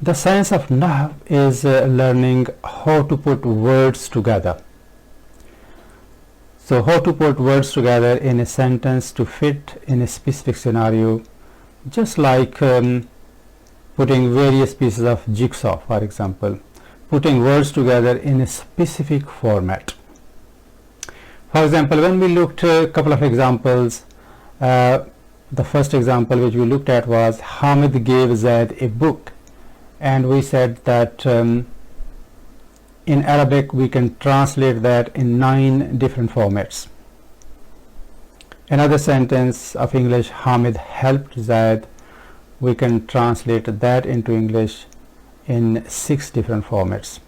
The science of Nahw is learning how to put words together. So how to put words together in a sentence to fit in a specific scenario, just like putting various pieces of jigsaw, for example, putting words together in a specific format. For example, when we looked at a couple of examples, the first example which we looked at was Hamid gave Zaid a book, and we said that in Arabic we can translate that in 9 different formats. Another sentence of English, Hamid helped Zaid, we can translate that into English in 6 different formats.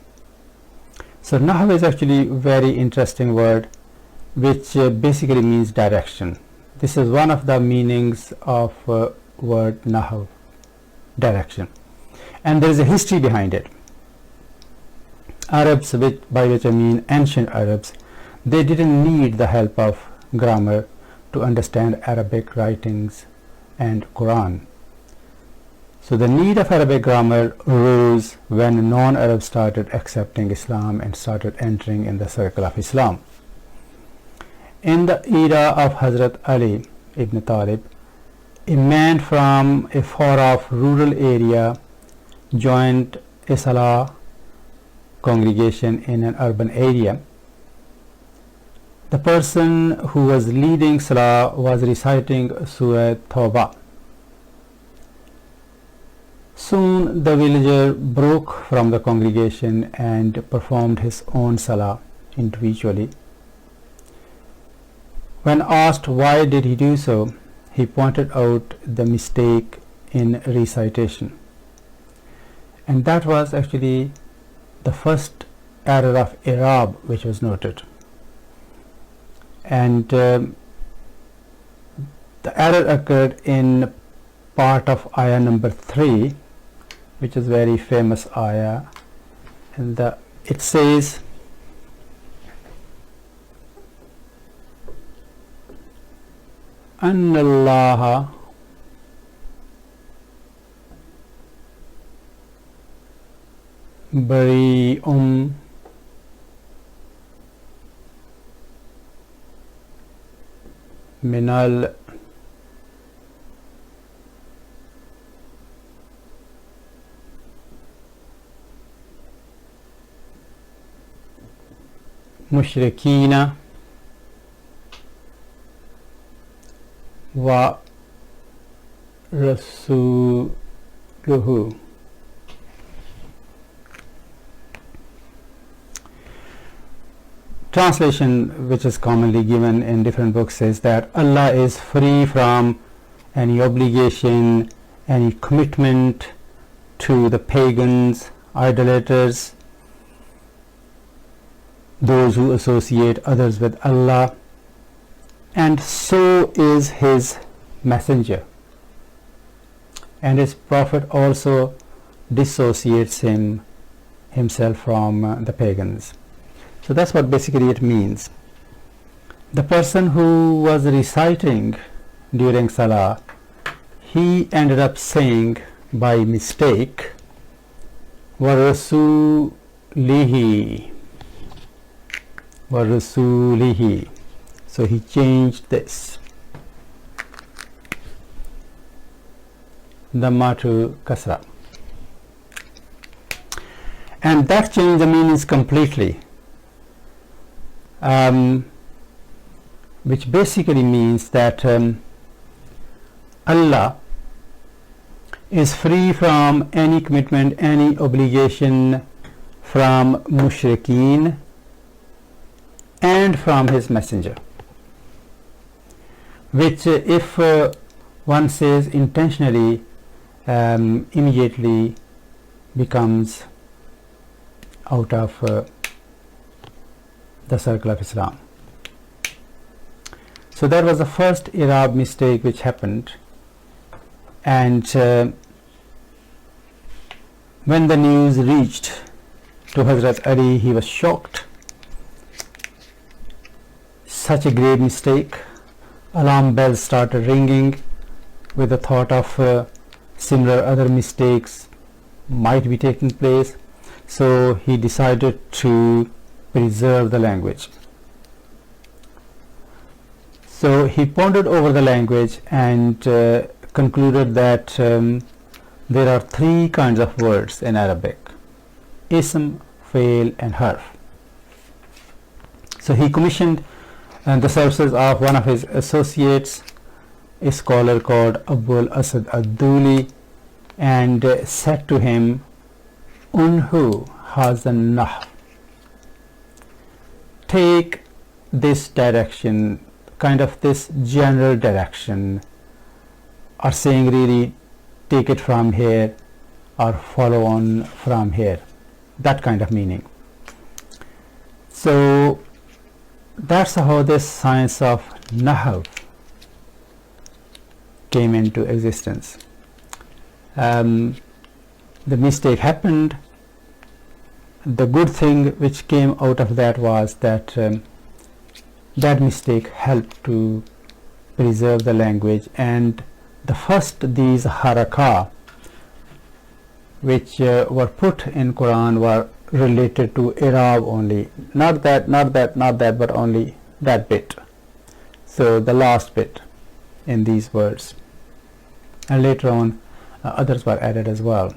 So Nahw is actually a very interesting word which basically means direction. This is one of the meanings of word Nahw, direction, and there is a history behind it. Arabs, by which I mean ancient Arabs, they didn't need the help of grammar to understand Arabic writings and Quran. So the need of Arabic grammar arose when non-Arabs started accepting Islam and started entering in the circle of Islam. In the era of Hazrat Ali ibn Talib, a man from a far-off rural area joined a Salah congregation in an urban area. The person who was leading Salah was reciting Surah Tawbah. Soon the villager broke from the congregation and performed his own Salah individually. When asked why did he do so, he pointed out the mistake in recitation. And that was actually the first error of I'rab which was noted. And the error occurred in part of ayah number 3, which is very famous ayah, and it says, أن الله بريء من المشركين ورسوله. Translation which is commonly given in different books says that Allah is free from any obligation, any commitment to the pagans, idolaters, those who associate others with Allah, and so is his messenger, and his prophet also dissociates himself from the pagans. So that's what basically it means. The person who was reciting during Salah, he ended up saying by mistake وَرَسُولِهِ وَرَسُولِهِ. So he changed this Dhamma to Kasra, and that changed the meanings completely, which basically means that Allah is free from any commitment, any obligation from mushrikeen and from his messenger, which if one says intentionally, immediately becomes out of the circle of Islam. So that was the first I'rab mistake which happened, and when the news reached to Hazrat Ali, he was shocked. Such a grave mistake. Alarm bells started ringing with the thought of similar other mistakes might be taking place, so he decided to preserve the language. So he pondered over the language and concluded that there are three kinds of words in Arabic: ism, fail and harf. So he commissioned the services of one of his associates, a scholar called Abul Asad ad-Duli, and said to him, "Unhu hazan nah." Take this direction, kind of this general direction, or saying really take it from here or follow on from here, that kind of meaning. So that's how this science of Nahw came into existence. The mistake happened. The good thing which came out of that was that that mistake helped to preserve the language, and the first these haraka which were put in Quran were related to I'rab only, not that, but only that bit. So the last bit in these words, and later on others were added as well.